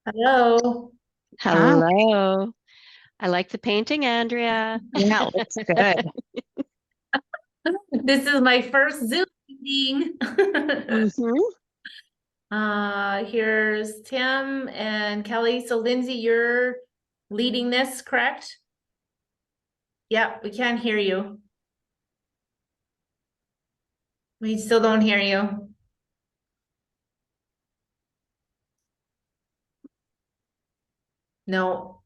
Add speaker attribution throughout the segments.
Speaker 1: Hello.
Speaker 2: Hi.
Speaker 3: Hello. I like the painting, Andrea.
Speaker 2: Yeah, it looks good.
Speaker 1: This is my first Zoom meeting.
Speaker 3: hmm
Speaker 1: Here's Tim and Kelly. So Lindsay, you're leading this, correct? Yeah, we can't hear you. We still don't hear you. No.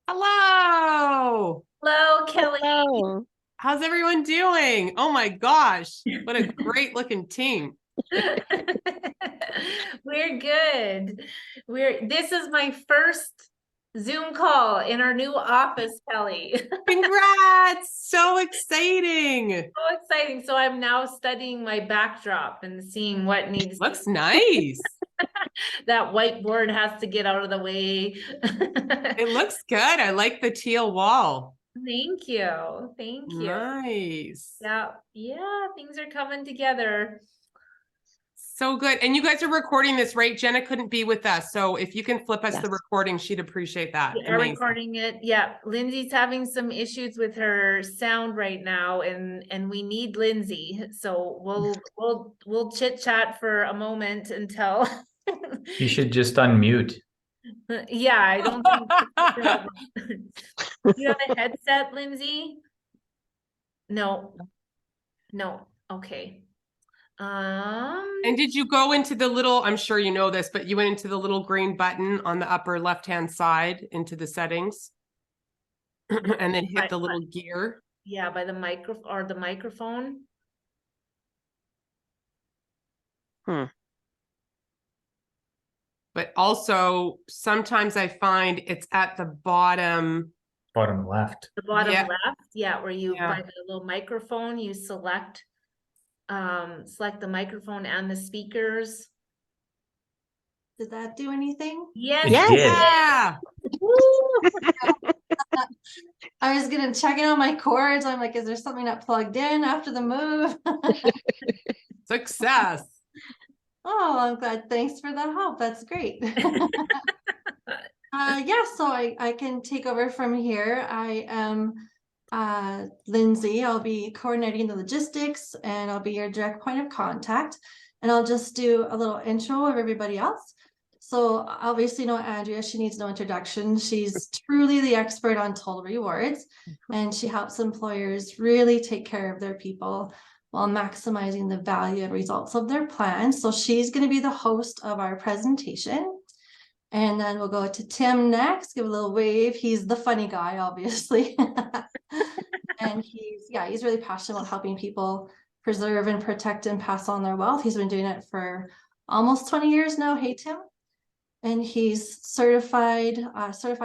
Speaker 4: Hello.
Speaker 1: Hello, Kelly.
Speaker 3: Hello.
Speaker 4: How's everyone doing? Oh my gosh, what a great looking team.
Speaker 1: We're good. This is my first Zoom call in our new office, Kelly.
Speaker 4: Congrats. So exciting.
Speaker 1: So exciting. So I'm now studying my backdrop and seeing what needs
Speaker 4: Looks nice.
Speaker 1: that whiteboard has to get out of the way.
Speaker 4: It looks good. I like the teal wall.
Speaker 1: Thank you. Thank you.
Speaker 4: Nice.
Speaker 1: Yeah, things are coming together.
Speaker 4: So good. And you guys are recording this, right? Jenna couldn't be with us. So if you can flip us
Speaker 3: Yes.
Speaker 4: the recording, she'd appreciate that.
Speaker 1: We are
Speaker 4: Amazing.
Speaker 1: recording it. Yeah, Lindsay's having some issues with her sound right now, and we need Lindsay. So we'll chit chat for a moment until
Speaker 5: You should just unmute.
Speaker 1: yeah, I don't think you have a headset, Lindsay? No. No. Okay.
Speaker 4: And did you go into the little, I'm sure you know this, but you went into the little green button on the upper left-hand side into the settings and then hit the little gear?
Speaker 1: Yeah, by the microphone.
Speaker 4: But also sometimes I find it's at the bottom.
Speaker 5: Bottom left.
Speaker 1: The bottom
Speaker 4: Yeah.
Speaker 1: left, yeah, where you
Speaker 4: Yeah.
Speaker 1: by the little microphone, you select the microphone and the speakers.
Speaker 6: Did that do anything?
Speaker 1: Yes.
Speaker 5: It did.
Speaker 4: Yeah.
Speaker 6: I was gonna check in on my cords. I'm like, is there something not plugged in after the move?
Speaker 4: Success.
Speaker 6: Oh, I'm glad. Thanks for the help. That's great. Yeah, so I can take over from here. I am Lindsay. I'll be coordinating the logistics and I'll be your direct point of contact. And I'll just do a little intro of everybody else. So obviously, you know, Andrea, she needs no introduction. She's truly the expert on total rewards, and she helps employers really take care of their people while maximizing the value and results of their plan. So she's going to be the host of our presentation. And then we'll go to Tim next, give a little wave. He's the funny guy, obviously. And he's really passionate about helping people preserve and protect and pass on their wealth. He's been doing it for almost 20 years now. Hey, Tim. And he's certified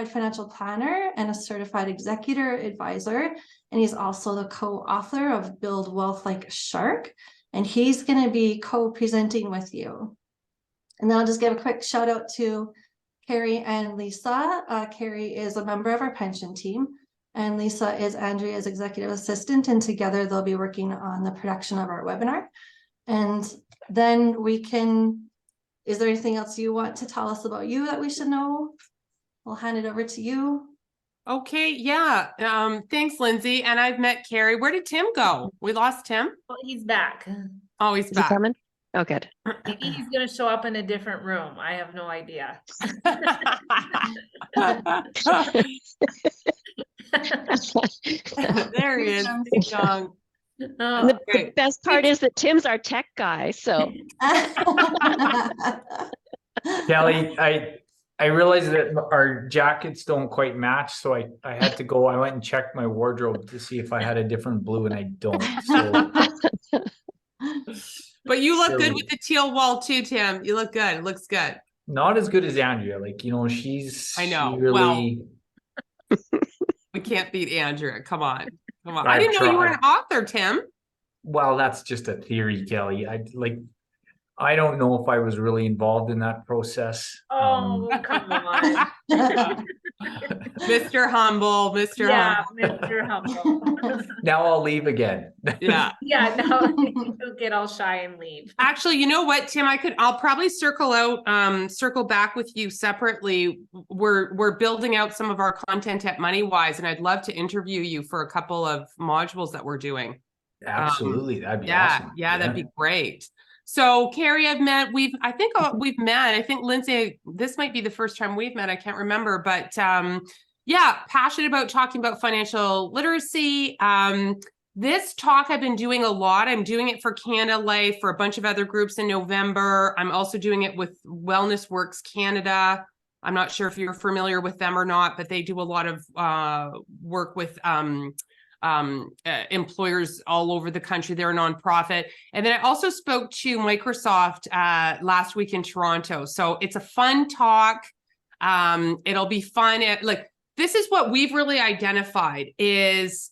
Speaker 6: financial planner and a certified executor advisor. And he's also the co-author of Build Wealth Like a Shark. And he's going to be co-presenting with you. And then I'll just give a quick shout out to Carrie and Lisa. Carrie is a member of our pension team, and Lisa is Andrea's executive assistant. And together they'll be working on the production of our webinar. And then is there anything else you want to tell us about you that we should know? I'll hand it over to you.
Speaker 4: Okay, yeah. Thanks, Lindsay. And I've met Carrie. Where did Tim go? We lost Tim.
Speaker 1: Well, he's back.
Speaker 4: Oh, he's
Speaker 3: Is he
Speaker 4: back.
Speaker 3: coming? Oh, good.
Speaker 1: Maybe he's gonna show up in a different room. I have no idea.
Speaker 4: There he is. Young.
Speaker 1: Oh,
Speaker 3: The best part is that Tim's our tech guy. So
Speaker 5: Kelly, I realized that our jackets don't quite match, so I had to go. I went and checked my wardrobe to see if I had a different blue, and I don't. So
Speaker 4: But you look good
Speaker 5: Silly.
Speaker 4: with the teal wall too, Tim. You look good. It looks good.
Speaker 5: not as good as Andrea. Like, you know,
Speaker 4: I know.
Speaker 5: she really
Speaker 4: We can't beat Andrea. Come on. Come on. I
Speaker 5: I've
Speaker 4: didn't know you were
Speaker 5: tried.
Speaker 4: an author, Tim.
Speaker 5: well, that's just a theory, Kelly. I don't know if I was really involved in that process.
Speaker 1: oh, come on.
Speaker 4: Mr. Humble, Mr.
Speaker 1: Yeah,
Speaker 4: Humble.
Speaker 1: Mr. Humble.
Speaker 5: Now I'll leave again.
Speaker 4: Yeah.
Speaker 1: Yeah, no, he'll get all shy and leave.
Speaker 4: Actually, you know what, Tim, I'll probably circle back with you separately. We're building out some of our content at MoneyWise, and I'd love to interview you for a couple of modules that we're doing.
Speaker 5: Absolutely. That'd be
Speaker 4: Yeah,
Speaker 5: awesome.
Speaker 4: yeah, that'd be great. So Carrie, I think we've met. I think Lindsay, this might be the first time we've met. I can't remember, but yeah, passionate about talking about financial literacy. This talk I've been doing a lot. I'm doing it for Canada Life, for a bunch of other groups in November. I'm also doing it with Wellness Works Canada. I'm not sure if you're familiar with them or not, but they do a lot of work with employers all over the country. They're a nonprofit. And then I also spoke to Microsoft last week in Toronto. So it's a fun talk. It'll be fun. This is what we've really identified is,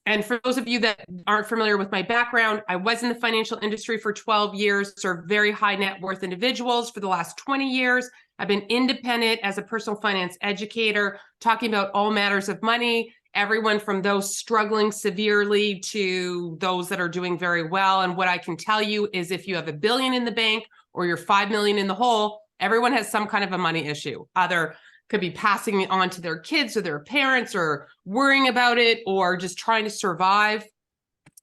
Speaker 4: and for those of you that aren't familiar with my background, I was in the financial industry for 12 years, served very high net worth individuals for the last 20 years. I've been independent as a personal finance educator, talking about all matters of money, everyone from those struggling severely to those that are doing very well. And what I can tell you is if you have $1 billion in the bank or you're 5 million in the hole, everyone has some kind of a money issue. Either could be passing it on to their kids or their parents or worrying about it or just trying to survive.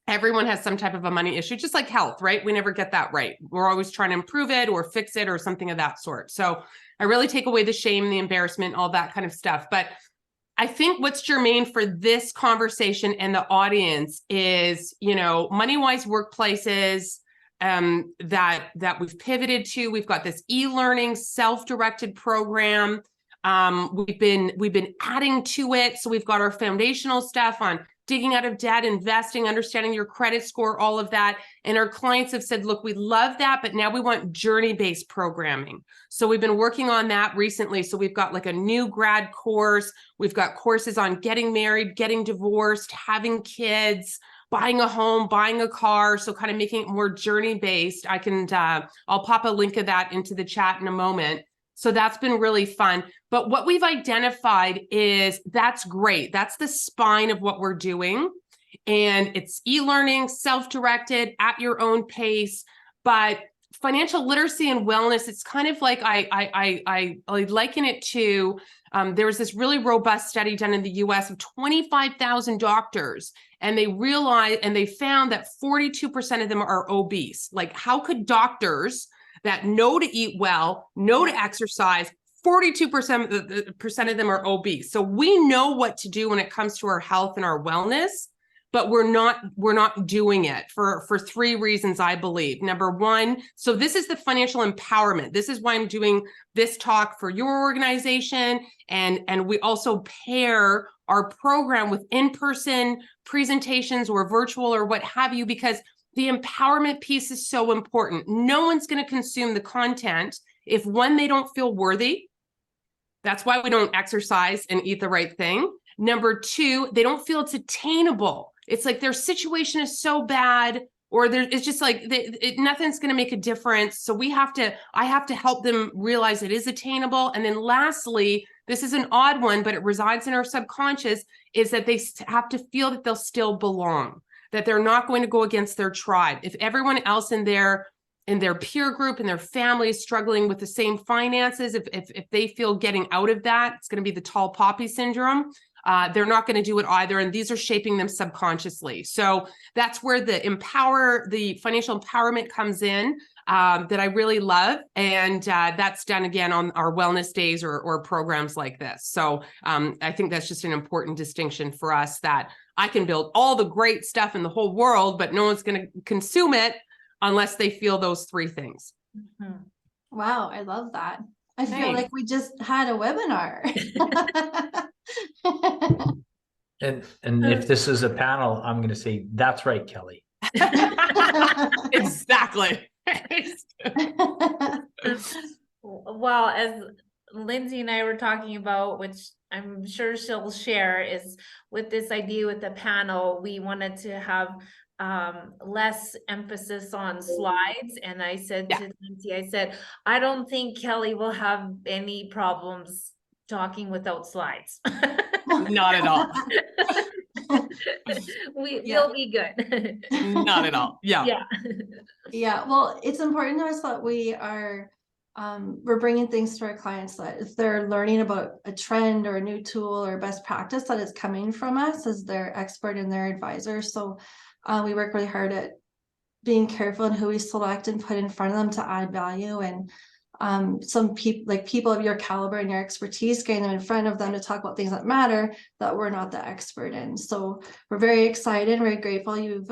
Speaker 4: Everyone has some type of a money issue, just like health, right? We never get that right. We're always trying to improve it or fix it or something of that sort. So I really take away the shame, the embarrassment, all that kind of stuff. But I think what's germane for this conversation and the audience is, MoneyWise workplaces that we've pivoted to. We've got this e-learning self-directed program. We've been adding to it. So we've got our foundational stuff on digging out of debt, investing, understanding your credit score, all of that. And our clients have said, look, we love that, but now we want journey-based programming. So we've been working on that recently. So we've got like a new grad course. We've got courses on getting married, getting divorced, having kids, buying a home, buying a car. So kind of making it more journey-based. I'll pop a link of that into the chat in a moment. So that's been really fun. But what we've identified is that's great. That's the spine of what we're doing. And it's e-learning, self-directed, at your own pace. But financial literacy and wellness, it's kind of like I liken it to, there was this really robust study done in the US of 25,000 doctors. And they found that 42% of them are obese. Like, how could doctors that know to eat well, know to exercise, 42% of them are obese. So we know what to do when it comes to our health and our wellness, but we're not doing it for 3 reasons, I believe. Number one, so this is the financial empowerment. This is why I'm doing this talk for your organization. And we also pair our program with in-person presentations or virtual or what have you, because the empowerment piece is so important. No one's going to consume the content if, one, they don't feel worthy. That's why we don't exercise and eat the right thing. Number 2, they don't feel it's attainable. It's like their situation is so bad, or it's just like nothing's going to make a difference. So I have to help them realize it is attainable. And then lastly, this is an odd one, but it resides in our subconscious, is that they have to feel that they'll still belong, that they're not going to go against their tribe. If everyone else in their peer group and their family is struggling with the same finances, if they feel getting out of that, it's going to be the tall poppy syndrome. They're not going to do it either. And these are shaping them subconsciously. So that's where the financial empowerment comes in, that I really love. And that's done again on our wellness days or programs like this. So I think that's just an important distinction for us, that I can build all the great stuff in the whole world, but no one's going to consume it unless they feel those 3 things.
Speaker 1: Mhm.
Speaker 6: Wow, I love that. I feel
Speaker 4: Thanks.
Speaker 6: like we just had a webinar.
Speaker 5: And if this is a panel, I'm going to say, that's right, Kelley.
Speaker 4: Exactly.
Speaker 1: Well, as Lindsay and I were talking about, which I'm sure she'll share, is with this idea with the panel, we wanted to have less emphasis on slides. And I said to Lindsay, I said, I don't think Kelley will have any problems talking without slides.
Speaker 4: Not at all.
Speaker 1: We'll be good.
Speaker 4: Not at all. Yeah.
Speaker 1: Yeah.
Speaker 6: Yeah, well, it's important to us that we're bringing things to our clients that if they're learning about a trend or a new tool or best practice, that is coming from us as their expert and their advisor. So we work really hard at being careful in who we select and put in front of them to add value. And some people of your caliber and your expertise, getting them in front of them to talk about things that matter that we're not the expert in. So we're very excited, very grateful you've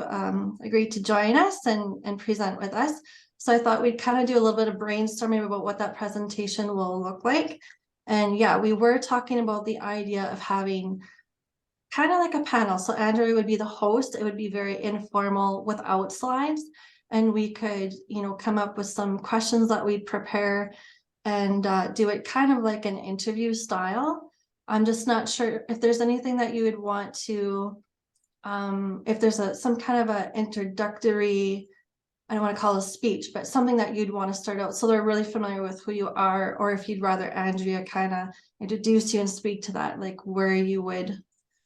Speaker 6: agreed to join us and present with us. So I thought we'd kind of do a little bit of brainstorming about what that presentation will look like. And yeah, we were talking about the idea of having kind of like a panel. So Andrea would be the host. It would be very informal without slides. And we could, come up with some questions that we'd prepare and do it kind of like an interview style. I'm just not sure if there's anything that you would want to, if there's some kind of a introductory, I don't want to call it a speech, but something that you'd want to start out so they're really familiar with who you are, or if you'd rather Andrea kind of introduce you and speak to that, like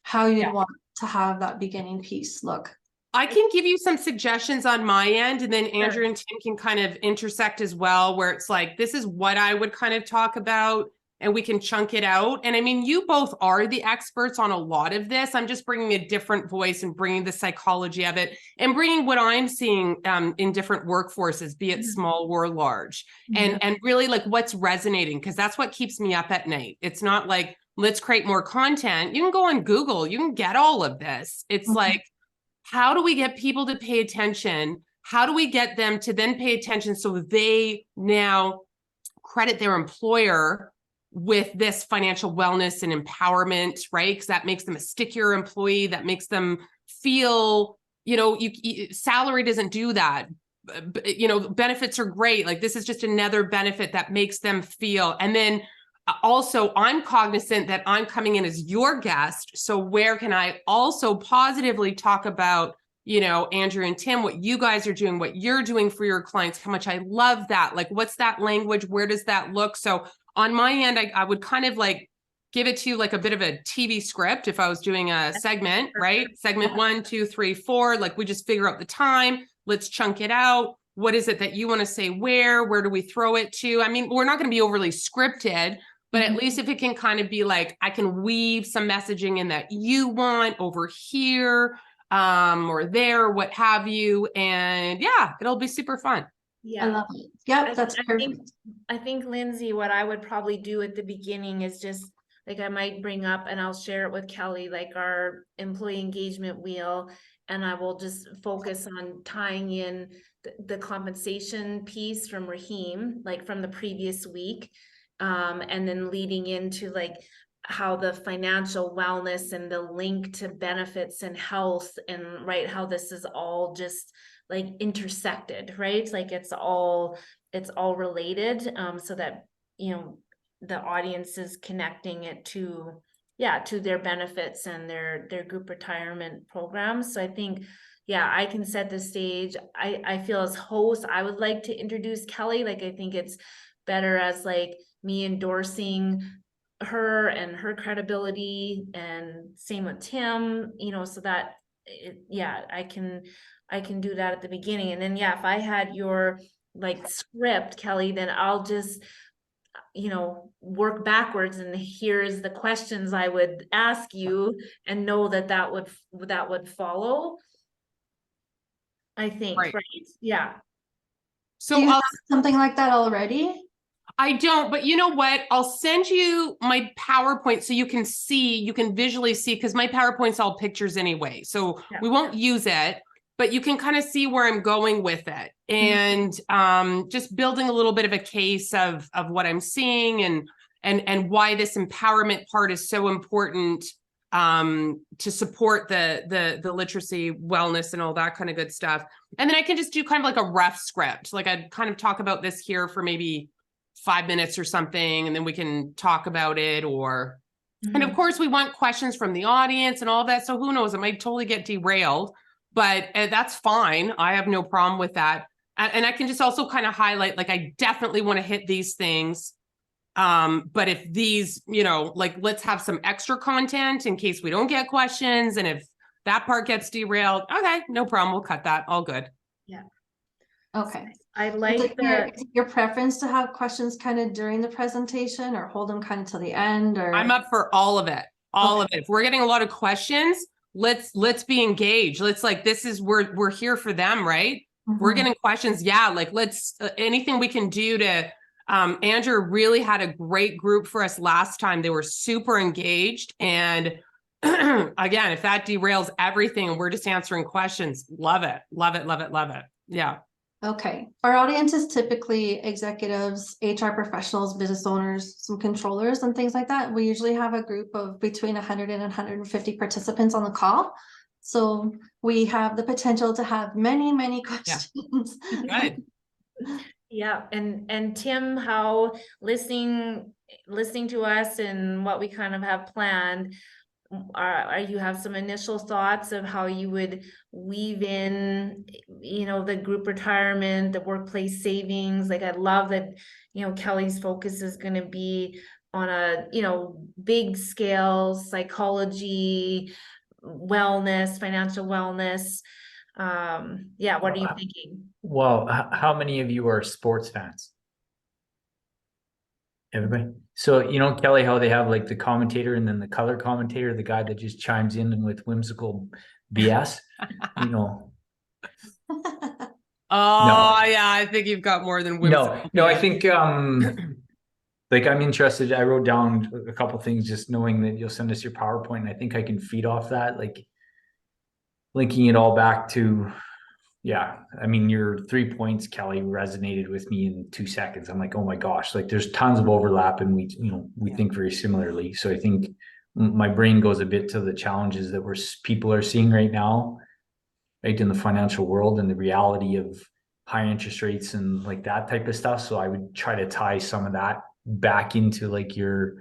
Speaker 6: how you'd want to have that beginning piece look.
Speaker 4: I can give you some suggestions on my end, and then Andrew
Speaker 1: Sure.
Speaker 4: and Tim can kind of intersect as well, where it's like, this is what I would kind of talk about, and we can chunk it out. And I mean, you both are the experts on a lot of this. I'm just bringing a different voice and bringing the psychology of it and bringing what I'm seeing in different workforces, be it small or large, and really like what's resonating, because that's what keeps me up at night. It's not like, let's create more content. You can go on Google, you can get all of this. It's like, how do we get people to pay attention? How do we get them to then pay attention so they now credit their employer with this financial wellness and empowerment, right? Because that makes them a stickier employee. That makes them feel, salary doesn't do that. Benefits are great. Like, this is just another benefit that makes them feel. And then also, I'm cognizant that I'm coming in as your guest. So where can I also positively talk about, Andrew and Tim, what you guys are doing, what you're doing for your clients, how much I love that. Like, what's that language? Where does that look? So on my end, I would kind of like give it to you like a bit of a TV script if I was doing a segment, right? Segment 1, 2, 3, 4, like we just figure out the time. Let's chunk it out. What is it that you want to say? Where do we throw it to? I mean, we're not going to be overly scripted, but at least if it can kind of be like, I can weave some messaging in that you want over here, or there, what have you. And yeah, it'll be super fun.
Speaker 1: Yeah.
Speaker 6: I love it. Yep, that's perfect.
Speaker 1: I think, Lindsay, what I would probably do at the beginning is just like, I might bring up, and I'll share it with Kelley, like our employee engagement wheel, and I will just focus on tying in the compensation piece from Raheem, like from the previous week. And then leading into like how the financial wellness and the link to benefits and health, and right, how this is all just like intersected, right? Like it's all related, so that, the audience is connecting it to their benefits and their group retirement programs. So I think, I can set the stage. I feel as host, I would like to introduce Kelley. Like, I think it's better as like me endorsing her and her credibility, and same with Tim, so that I can do that at the beginning. And then if I had your like script, Kelley, then I'll just work backwards, and here's the questions I would ask you, and know that would follow, I think.
Speaker 4: Right.
Speaker 1: Yeah.
Speaker 4: So
Speaker 6: Do you have something like that already?
Speaker 4: I don't, but you know what? I'll send you my PowerPoint so you can visually see, because my PowerPoint's all pictures anyway. So we won't use it, but you can kind of see where I'm going with it. And just building a little bit of a case of what I'm seeing and why this empowerment part is so important to support the literacy, wellness, and all that kind of good stuff. And then I can just do kind of like a rough script. Like, I'd kind of talk about this here for maybe 5 minutes or something, and then we can talk about it. Or, and of course we want questions from the audience and all that. So who knows, it might totally get derailed, but that's fine. I have no problem with that. And I can just also kind of highlight, like, I definitely want to hit these things. But if these, you know, like, let's have some extra content in case we don't get questions. And if that part gets derailed, okay, no problem. We'll cut that. All good.
Speaker 6: Okay.
Speaker 1: I
Speaker 6: Is
Speaker 1: like
Speaker 6: it
Speaker 1: the,
Speaker 6: your preference to have questions kind of during the presentation or hold them kind of till the end, or?
Speaker 4: I'm up for all of it. All
Speaker 6: Okay.
Speaker 4: of it. If we're getting a lot of questions, let's be engaged. Let's like, this is, we're here for them, right? We're
Speaker 6: Mhm.
Speaker 4: getting questions. Yeah. Like, let's, anything we can do to, Andrew really had a great group for us last time. They were super engaged. And again, if that derails everything and we're just answering questions, love it. Love it. Love it. Love it. Yeah.
Speaker 6: Okay, our audience is typically executives, HR professionals, business owners, some controllers and things like that. We usually have a group of between 100 and 150 participants on the call. So we have the potential to have many, many questions.
Speaker 4: Good.
Speaker 1: yeah, and Tim, how listening to us and what we kind of have planned, are you have some initial thoughts of how you would weave in, you know, the group retirement, the workplace savings? Like, I love that, you know, Kelley's focus is going to be on a, you know, big scale psychology, wellness, financial wellness. Yeah, what are you thinking?
Speaker 5: Well, how many of you are sports fans? Everybody. So, you know, Kelley, how they have like the commentator and then the color commentator, the guy that just chimes in with whimsical BS, you know.
Speaker 4: Oh, yeah. I think you've got more than whimsical.
Speaker 5: No, I
Speaker 4: BS.
Speaker 5: think like I'm interested. I wrote down a couple things just knowing that you'll send us your PowerPoint, and I think I can feed off that, like linking it all back to, yeah, I mean, your 3 points, Kelley, resonated with me in 2 seconds. I'm like, oh my gosh, like there's tons of overlap and we, you know, we think very similarly. So I think my brain goes a bit to the challenges that people are seeing right now, right, in the financial world and the reality of high interest rates and like that type of stuff. So I would try to tie some of that back into like your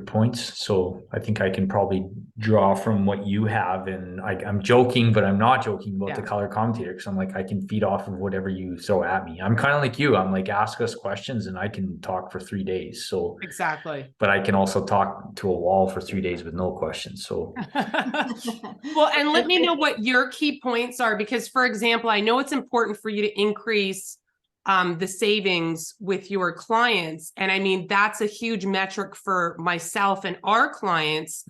Speaker 5: points. So I think I can probably draw from what you have, and I'm joking, but I'm not joking about the color commentator, because I'm like, I can feed off of whatever you throw at me. I'm kind of like you. I'm like, ask us questions and I can talk for 3 days. So
Speaker 4: Exactly.
Speaker 5: but I can also talk to a wall for 3 days with no questions. So
Speaker 4: Well, and let me know what your key points are, because, for example, I know it's important for you to increase the savings with your clients. And I mean, that's a huge metric for myself and our clients,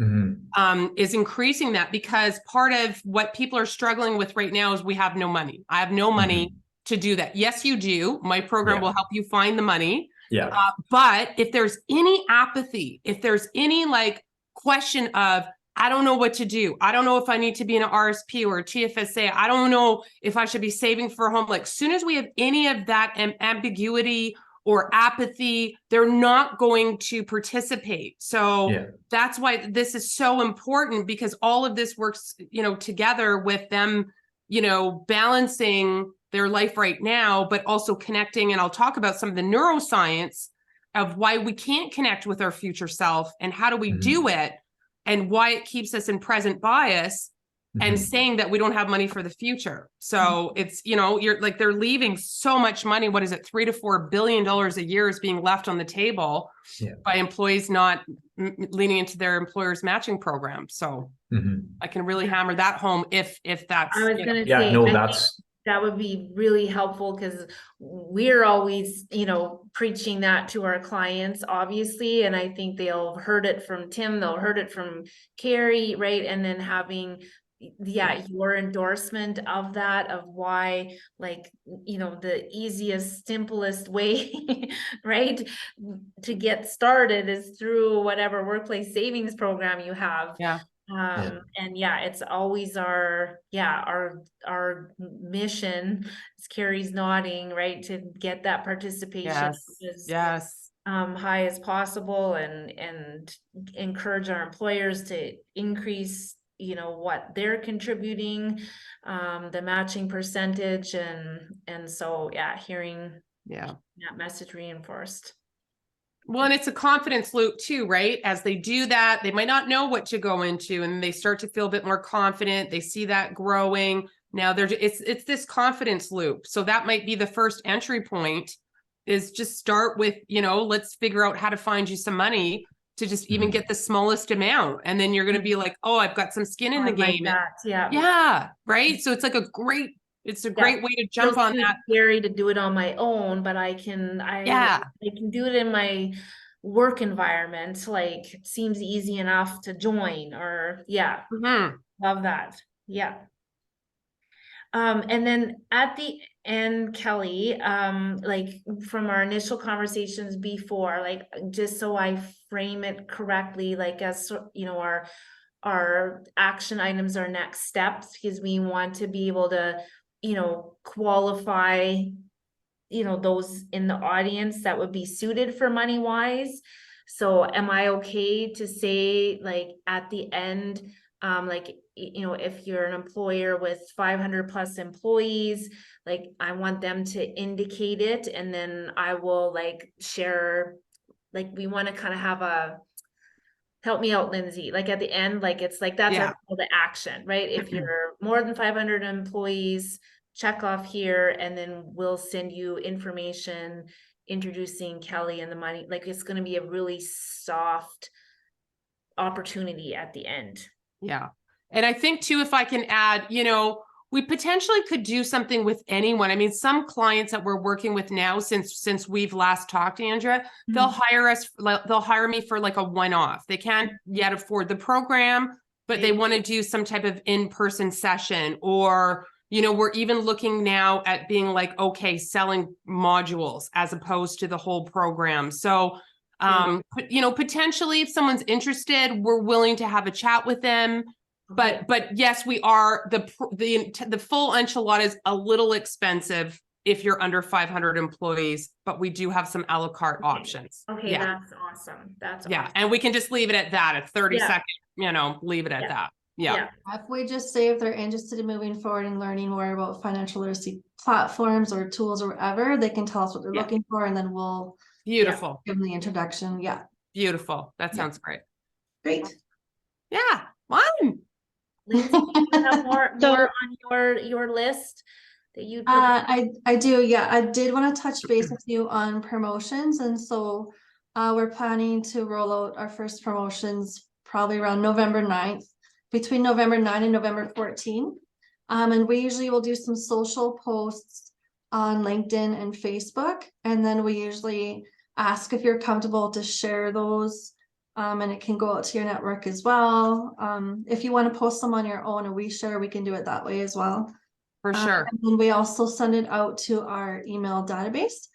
Speaker 4: is increasing that, because part of what people are struggling with right now is we have no money. I have no money to do that. Yes, you do. My program will help you find the money.
Speaker 5: yeah.
Speaker 4: But if there's any apathy, if there's any like question of, I don't know what to do, I don't know if I need to be in an RSP or a TFSA, I don't know if I should be saving for a home. Like, soon as we have any of that ambiguity or apathy, they're not going to participate. So that's why this is so important, because all of this works, you know, together with them, you know, balancing their life right now, but also connecting. And I'll talk about some of the neuroscience of why we can't connect with our future self and how do we do it, and why it keeps us in present bias and saying that we don't have money for the future. So it's, you know, you're like, they're leaving so much money. What is it? $3 to $4 billion a year is being left on the table by employees not leaning into their employer's matching program. So I can really hammer that home if that's,
Speaker 1: I was gonna
Speaker 5: yeah,
Speaker 1: say,
Speaker 5: no,
Speaker 1: I
Speaker 5: that's
Speaker 1: think that would be really helpful, because we're always, you know, preaching that to our clients, obviously. And I think they'll heard it from Tim, they'll heard it from Carrie, right? And then having, your endorsement of that, of why, like, you know, the easiest, simplest way, right, to get started is through whatever workplace savings program you have. And it's always our mission, as Carrie's nodding, right, to get that participation as high as possible, and encourage our employers to increase, you know, what they're contributing, the matching percentage, and so hearing that message reinforced.
Speaker 4: Well, and it's a confidence loop too, right? As they do that, they might not know what to go into, and they start to feel a bit more confident. They see that growing. Now it's this confidence loop. So that might be the first entry point. is just start with, let's figure out how to find you some money to just even get the smallest amount. And then you're going to be like, oh, I've got some skin in the
Speaker 1: Like
Speaker 4: game.
Speaker 1: that, yeah.
Speaker 4: Yeah. Right. So it's like it's a great way to jump
Speaker 1: Feels
Speaker 4: on
Speaker 1: too
Speaker 4: that.
Speaker 1: scary to do it on my own, but I can do it in my work environment. Like it seems easy enough to join, or
Speaker 4: Mhm.
Speaker 1: love that. Yeah. And then at the end, Kelly, like from our initial conversations before, like just so I frame it correctly, like as our action items are next steps, because we want to be able to, qualify, those in the audience that would be suited for Money Wise. So am I okay to say, like, at the end, like, if you're an employer with 500 plus employees, like, I want them to indicate it, and then I will like share, like, we want to kind of have a, help me out, Lindsay, like at the end, like, it's like, that's our call to action, right? If you're more than 500 employees, check off here, and then we'll send you information introducing Kelly and the money. Like, it's going to be a really soft opportunity at the end.
Speaker 4: Yeah. And I think too, if I can add, we potentially could do something with anyone. I mean, some clients that we're working with now, since we've last talked, Andrea, they'll hire me for like a one-off. They can't yet afford the program, but they want to do some type of in-person session, or, we're even looking now at being like, okay, selling modules as opposed to the whole program. So, potentially if someone's interested, we're willing to have a chat with them. But yes, we are, the full enchilada is a little expensive if you're under 500 employees, but we do have some a la carte options.
Speaker 1: Okay, that's awesome. That's awesome.
Speaker 4: And we can just leave it at that, at 30 seconds, leave it at that. Yeah.
Speaker 6: If we just say if they're interested in moving forward and learning more about financial literacy platforms or tools or whatever, they can tell us what they're looking for, and then we'll
Speaker 4: Beautiful.
Speaker 6: give them the introduction. Yeah.
Speaker 4: Beautiful. That sounds great.
Speaker 6: Great.
Speaker 4: Yeah. Fun.
Speaker 1: Lindsay, do you have more on your list that you
Speaker 6: I do, yeah. I did want to touch base with you on promotions, and so we're planning to roll out our first promotions probably around November 9th, between November 9 and November 14. And we usually will do some social posts on LinkedIn and Facebook, and then we usually ask if you're comfortable to share those. And it can go out to your network as well. If you want to post them on your own and we share, we can do it that way as well.
Speaker 4: For sure.
Speaker 6: And then we also send it out to our email database.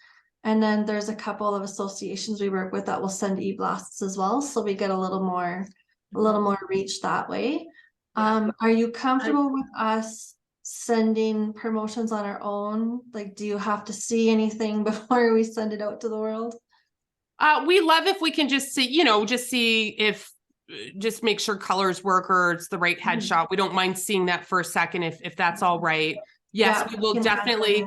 Speaker 6: And then there's a couple of associations we work with that will send e-blasts as well. So we get a little more reach that way. Are you comfortable with us sending promotions on our own? Like, do you have to see anything before we send it out to the world?
Speaker 4: We love if we can just see, just make sure colors work or it's the right headshot. We don't mind seeing that for a second if that's all right. Yes, we will definitely.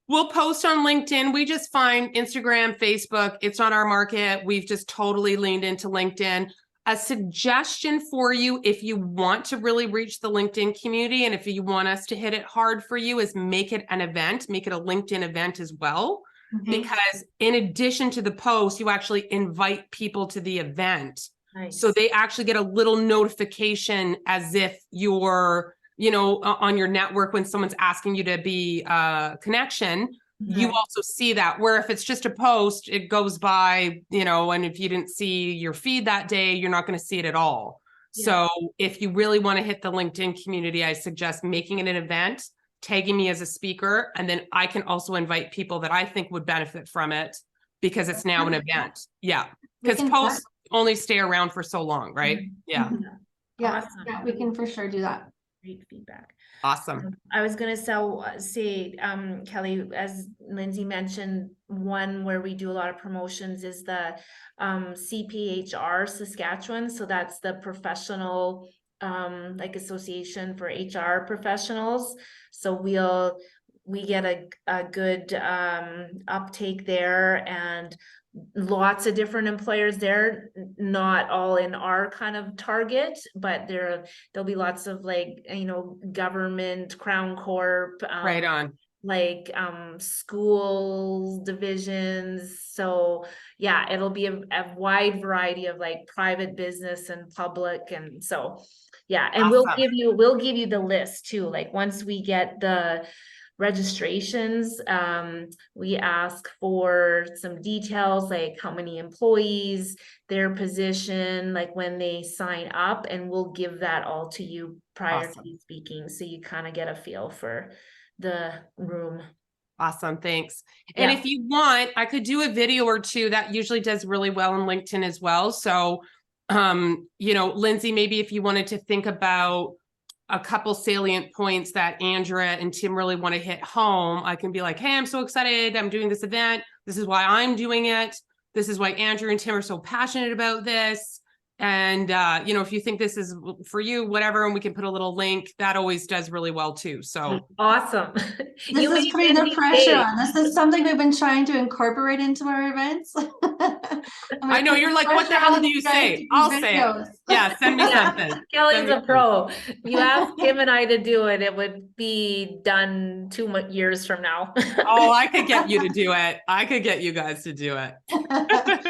Speaker 4: We'll post on LinkedIn. We just find Instagram, Facebook. It's not our market. We've just totally leaned into LinkedIn. A suggestion for you, if you want to really reach the LinkedIn community and if you want us to hit it hard for you, is make it an event, make it a LinkedIn event as well. Because in addition to the post, you actually invite people to the event. Nice. So they actually get a little notification as if you're, on your network when someone's asking you to be a connection. You also see that, where if it's just a post, it goes by, and if you didn't see your feed that day, you're not going to see it at all. So if you really want to hit the LinkedIn community, I suggest making it an event, tagging me as a speaker, and then I can also invite people that I think would benefit from it because it's now an event. Yeah. Because posts only stay around for so long, right? Yeah.
Speaker 1: Awesome.
Speaker 6: Yeah, we can for sure do that.
Speaker 1: Great feedback.
Speaker 4: Awesome.
Speaker 1: I was going to say, Kelly, as Lindsay mentioned, one where we do a lot of promotions is the CPHR Saskatchewan. So that's the professional association for HR professionals. So we get a good uptake there, and lots of different employers there, not all in our kind of target, but there'll be lots of government, Crown Corp,
Speaker 4: right on,
Speaker 1: like school divisions. So yeah, it'll be a wide variety of like private business and public. And so, yeah, and we'll
Speaker 4: Awesome.
Speaker 1: give you the list too. Like once we get the registrations, we ask for some details, like how many employees, their position, like when they sign up, and we'll give that all to you prior
Speaker 4: Awesome.
Speaker 1: to you speaking, so you kind of get a feel for the room.
Speaker 4: Awesome. Thanks. And
Speaker 1: Yeah.
Speaker 4: if you want, I could do a video or two that usually does really well on LinkedIn as well. So, you know, Lindsay, maybe if you wanted to think about a couple salient points that Andrea and Tim really want to hit home, I can be like, hey, I'm so excited. I'm doing this event. This is why I'm doing it. This is why Andrew and Tim are so passionate about this. And, you know, if you think this is for you, whatever, and we can put a little link, that always does really well too. So
Speaker 1: Awesome.
Speaker 6: This
Speaker 1: You
Speaker 6: is
Speaker 1: made
Speaker 6: putting the
Speaker 1: Lindsay
Speaker 6: pressure
Speaker 1: day.
Speaker 6: on. This is something we've been trying to incorporate into our events.
Speaker 4: I know you're like, what the hell do you say? I'll say it. Yeah, send me
Speaker 1: Yeah,
Speaker 4: something.
Speaker 1: Kelly's
Speaker 4: Send me
Speaker 1: a pro. You ask him and I to do it, it would be done 2 years from now.
Speaker 4: Oh, I could get you to do it. I could get you guys to do it.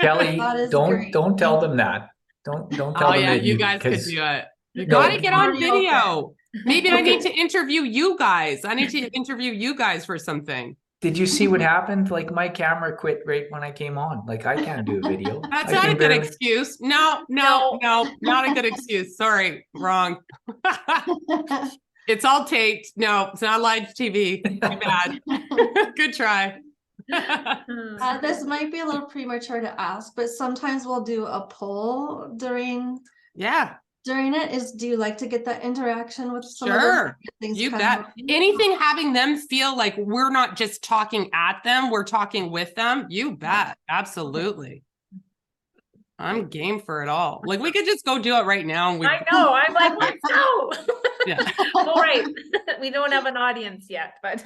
Speaker 5: Kelly,
Speaker 6: That is
Speaker 5: don't
Speaker 6: great.
Speaker 5: don't tell
Speaker 6: Thank
Speaker 5: them
Speaker 6: you.
Speaker 5: that. Don't tell
Speaker 4: Oh
Speaker 5: them
Speaker 4: yeah,
Speaker 5: that
Speaker 4: you guys could
Speaker 5: 'cause
Speaker 4: do it. You
Speaker 5: No,
Speaker 4: gotta get on
Speaker 6: already open.
Speaker 4: video. Maybe I need
Speaker 5: Okay.
Speaker 4: to interview you guys. I need to interview you guys for something.
Speaker 5: did you see what happened? Like my camera quit right when I came on. Like I can't do a video.
Speaker 4: That's
Speaker 5: I
Speaker 4: not a
Speaker 5: can
Speaker 4: good
Speaker 5: barely-
Speaker 4: excuse. No,
Speaker 1: No.
Speaker 4: not a good excuse. Sorry, wrong. It's all taped. No, it's not live TV. Too bad. Good try.
Speaker 6: This might be a little premature to ask, but sometimes we'll do a poll during
Speaker 4: Yeah,
Speaker 6: it. Is do you like to get that interaction with some of
Speaker 4: sure.
Speaker 6: the things?
Speaker 4: You
Speaker 6: kind
Speaker 4: bet.
Speaker 6: of-
Speaker 4: Anything having them feel like we're not just talking at them, we're talking with them. You bet. Absolutely. I'm game for it all. Like we could just go do it right now. And we
Speaker 1: I know, I'm like, let's go.
Speaker 4: Yeah.
Speaker 1: All right, we don't have an audience yet, but.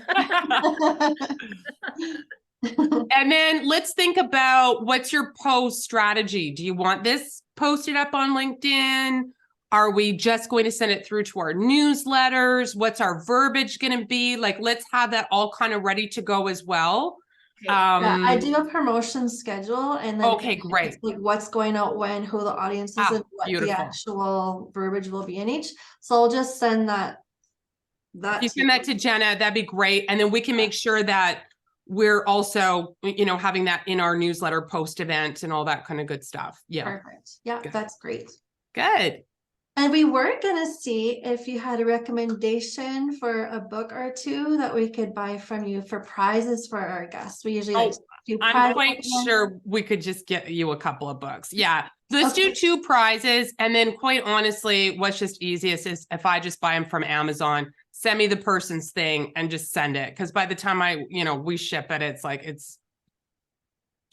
Speaker 4: And then let's think about what's your post strategy? Do you want this posted up on LinkedIn? Are we just going to send it through to our newsletters? What's our verbiage going to be? Like, let's have that all kind of ready to go as well.
Speaker 6: Yeah, I do a promotion schedule and then
Speaker 4: Okay, great.
Speaker 6: it's like what's going out when, who the audience is, and what the
Speaker 4: Beautiful.
Speaker 6: actual verbiage will be in each. So I'll just send that.
Speaker 4: If you send that to Jenna, that'd be great. And then we can make sure that we're also, you know, having that in our newsletter post event and all that kind of good stuff. Yeah.
Speaker 6: Perfect. Yeah,
Speaker 4: Good.
Speaker 6: that's great.
Speaker 4: Good.
Speaker 6: And we were gonna see if you had a recommendation for a book or two that we could buy from you for prizes for our guests. We usually like to do
Speaker 4: I'm
Speaker 6: prizes.
Speaker 4: quite sure we could just get you a couple of books. Yeah. Let's do 2 prizes. And then quite honestly, what's just easiest is if I just buy them from Amazon, send me the person's thing and just send it. Cause by the time we ship it, it's like, it's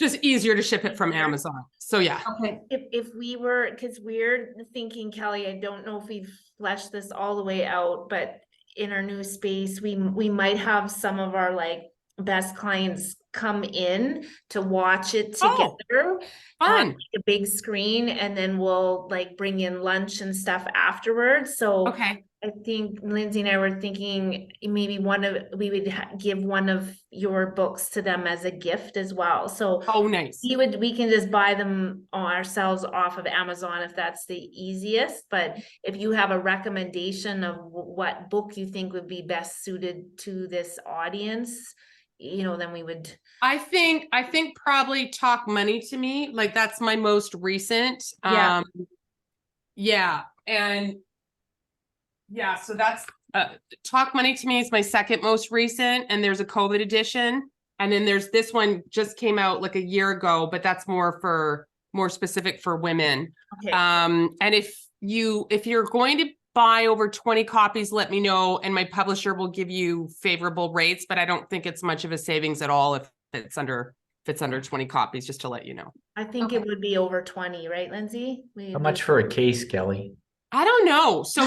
Speaker 4: just easier to ship it from Amazon. So yeah.
Speaker 6: Okay.
Speaker 1: If we were, because we're thinking, Kelly, I don't know if we've fleshed this all the way out, but in our new space, we might have some of our like best clients come in to watch it together.
Speaker 4: Fun.
Speaker 1: Like a big screen, and then we'll like bring in lunch and stuff afterwards. So
Speaker 4: Okay.
Speaker 1: I think Lindsay and I were thinking maybe we would give one of your books to them as a gift as well. So
Speaker 4: Oh, nice.
Speaker 1: we can just buy them ourselves off of Amazon if that's the easiest. But if you have a recommendation of what book you think would be best suited to this audience, then we would.
Speaker 4: I think probably Talk Money to Me. Like that's my most recent.
Speaker 1: Yeah.
Speaker 4: Yeah. And yeah, so that's Talk Money to Me is my second most recent, and there's a COVID edition. And then there's this one just came out like a year ago, but that's more specific for women.
Speaker 1: Okay.
Speaker 4: And if you're going to buy over 20 copies, let me know, and my publisher will give you favorable rates, but I don't think it's much of a savings at all if it's under 20 copies, just to let you know.
Speaker 1: I think it would be over 20, right, Lindsay?
Speaker 5: How much for a case, Kelly?
Speaker 4: I don't know. So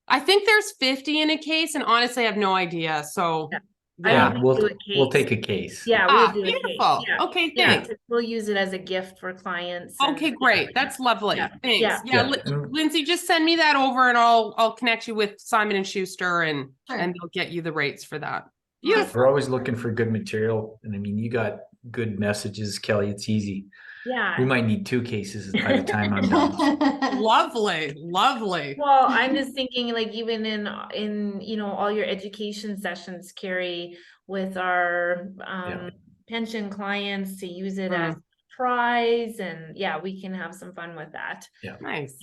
Speaker 4: I think there's 50 in a case, and honestly, I have no idea. So Yeah.
Speaker 1: would
Speaker 5: We'll
Speaker 1: do a
Speaker 5: we'll
Speaker 1: case.
Speaker 5: take a case.
Speaker 1: Yeah, we would do a case.
Speaker 4: Beautiful.
Speaker 1: Yeah.
Speaker 4: Okay,
Speaker 1: Yeah,
Speaker 4: thanks.
Speaker 1: we'll use it as a gift for clients. and-
Speaker 4: Okay, great. That's lovely.
Speaker 1: Yeah.
Speaker 4: Thanks.
Speaker 1: Yeah.
Speaker 4: Yeah,
Speaker 5: Yeah, and-
Speaker 4: Lindsay, just send me that over and I'll connect you with Simon and Schuster and
Speaker 6: Sure.
Speaker 4: they'll get you the rates for that.
Speaker 6: Okay.
Speaker 4: Beautiful.
Speaker 5: We're always looking for good material, and I mean, you got good messages, Kelly. It's easy.
Speaker 1: Yeah.
Speaker 5: We might need 2 cases by the time I'm done.
Speaker 4: Lovely, lovely.
Speaker 1: Well, I'm just thinking like even in, you know, all your education sessions, Carrie, with our pension clients to use it as prize, and yeah, we can have some fun with that.
Speaker 4: Nice.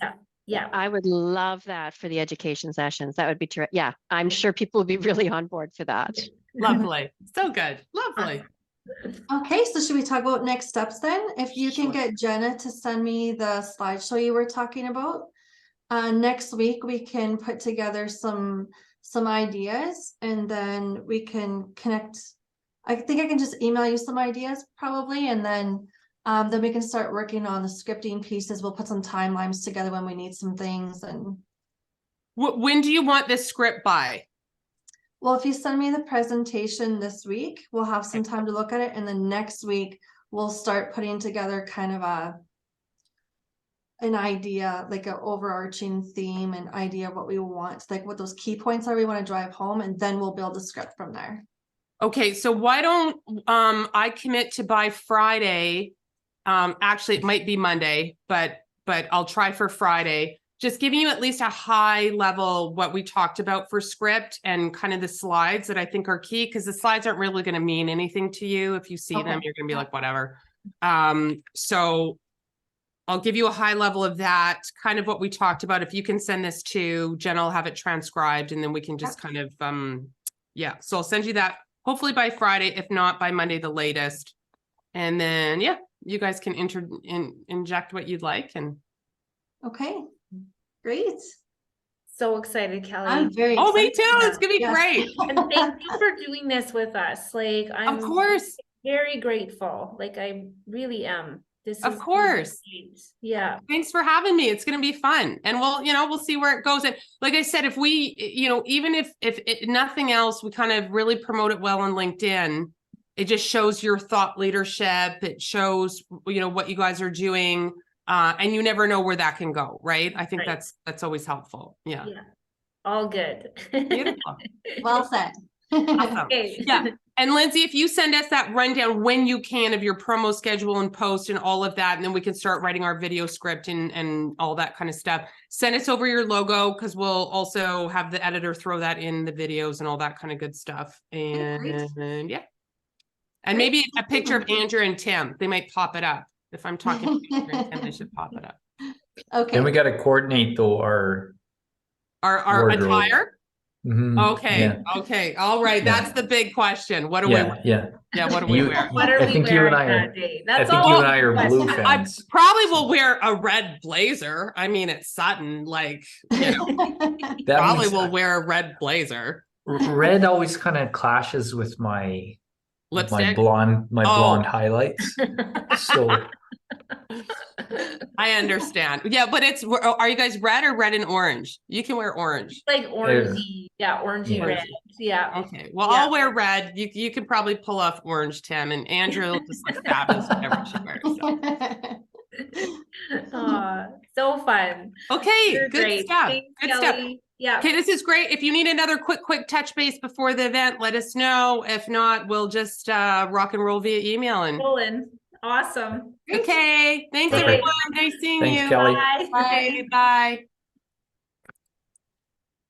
Speaker 1: Yeah.
Speaker 3: I would love that for the education sessions. That would be terrific. Yeah, I'm sure people would be really on board for that.
Speaker 4: Lovely. So good. Lovely.
Speaker 6: Okay, so should we talk about next steps then? If you can
Speaker 4: Sure.
Speaker 6: get Jenna to send me the slideshow you were talking about. Next week we can put together some ideas, and then we can connect. I think I can just email you some ideas probably, and then we can start working on the scripting pieces. We'll put some timelines together when we need some things. And
Speaker 4: When do you want this script by?
Speaker 6: well, if you send me the presentation this week, we'll have some time to look at it, and then next week we'll start putting together kind of an idea, like an overarching theme and idea of what we want, like what those key points are we want to drive home, and then we'll build a script from there.
Speaker 4: Okay, so why don't I commit to by Friday? Actually, it might be Monday, but I'll try for Friday. Just giving you at least a high level what we talked about for script and kind of the slides that I think are key, because the slides aren't really going to mean anything to you. If you see them,
Speaker 6: Okay.
Speaker 4: you're going to be like, whatever. So I'll give you a high level of that, kind of what we talked about. If you can send this to Jenna, I'll have it transcribed, and then we can just kind of, yeah. So I'll send you that hopefully by Friday, if not by Monday, the latest. And then, yeah, you guys can inject what you'd like. And
Speaker 6: Okay, great.
Speaker 1: So excited, Kelly.
Speaker 6: I'm very
Speaker 4: oh, me
Speaker 6: excited.
Speaker 4: too. It's gonna be
Speaker 6: Yes.
Speaker 4: great.
Speaker 1: And thank you for doing this with us. Like, I'm
Speaker 4: Of course.
Speaker 1: very grateful. Like, I really am. This
Speaker 4: Of
Speaker 1: is
Speaker 4: course.
Speaker 1: great. Yeah.
Speaker 4: Thanks for having me. It's going to be fun. And we'll see where it goes. And like I said, if we, even if nothing else, we kind of really promote it well on LinkedIn. It just shows your thought leadership. It shows, what you guys are doing. And you never know where that can go, right? I think
Speaker 1: Right.
Speaker 4: that's always helpful. Yeah.
Speaker 1: Yeah. All good.
Speaker 4: Beautiful.
Speaker 6: Well said.
Speaker 4: Awesome.
Speaker 1: Okay.
Speaker 4: Yeah. And Lindsay, if you send us that rundown when you can of your promo schedule and post and all of that, and then we can start writing our video script and all that kind of stuff. Send us over your logo, because we'll also have the editor throw that in the videos and all that kind of good stuff. And yeah. And maybe a picture of Andrew and Tim. They might pop it up. If I'm talking to Andrew and Tim, they should pop it up.
Speaker 6: Okay.
Speaker 5: Then we got to coordinate though our
Speaker 4: Our
Speaker 5: wardrobe.
Speaker 4: attire?
Speaker 5: Mhm,
Speaker 4: Okay.
Speaker 5: yeah.
Speaker 4: Okay. All right.
Speaker 5: Yeah.
Speaker 4: That's the big question. What do we
Speaker 5: Yeah,
Speaker 4: wear?
Speaker 5: yeah.
Speaker 4: Yeah. What do we
Speaker 5: You-
Speaker 4: wear?
Speaker 1: What are
Speaker 5: I
Speaker 1: we
Speaker 5: think you and
Speaker 1: wearing
Speaker 5: I are-
Speaker 1: that day?
Speaker 5: I
Speaker 1: That's
Speaker 5: think
Speaker 1: all.
Speaker 5: you and I are blue
Speaker 1: question.
Speaker 4: I
Speaker 5: fans.
Speaker 4: probably will wear a red blazer. I mean, it's Sutton, like,
Speaker 5: That
Speaker 4: probably
Speaker 5: makes-
Speaker 4: will wear a red blazer.
Speaker 5: Red always kind of clashes with my
Speaker 4: Lipstick.
Speaker 5: blonde highlights. So
Speaker 4: I understand. Yeah, but are you guys red or red and orange? You can wear orange.
Speaker 1: Like orangey. Yeah, orangey
Speaker 5: Yeah.
Speaker 1: red. Yeah.
Speaker 4: Okay. Well,
Speaker 1: Yeah.
Speaker 4: I'll wear red. You can probably pull off orange, Tim, and Andrew will just look fabulous whatever she wears. So.
Speaker 1: So fun.
Speaker 4: Okay,
Speaker 1: You're
Speaker 4: good
Speaker 1: great.
Speaker 4: stuff.
Speaker 1: Thanks,
Speaker 4: Good stuff.
Speaker 1: Kelly. Yeah.
Speaker 4: Okay, this is great. If you need another quick touch base before the event, let us know. If not, we'll just rock and roll via email. And
Speaker 1: Colin. Awesome.
Speaker 4: okay, thanks
Speaker 5: Perfect.
Speaker 4: everyone. Nice seeing
Speaker 5: Thanks,
Speaker 4: you.
Speaker 5: Kelly.
Speaker 1: Bye.
Speaker 4: Okay, bye.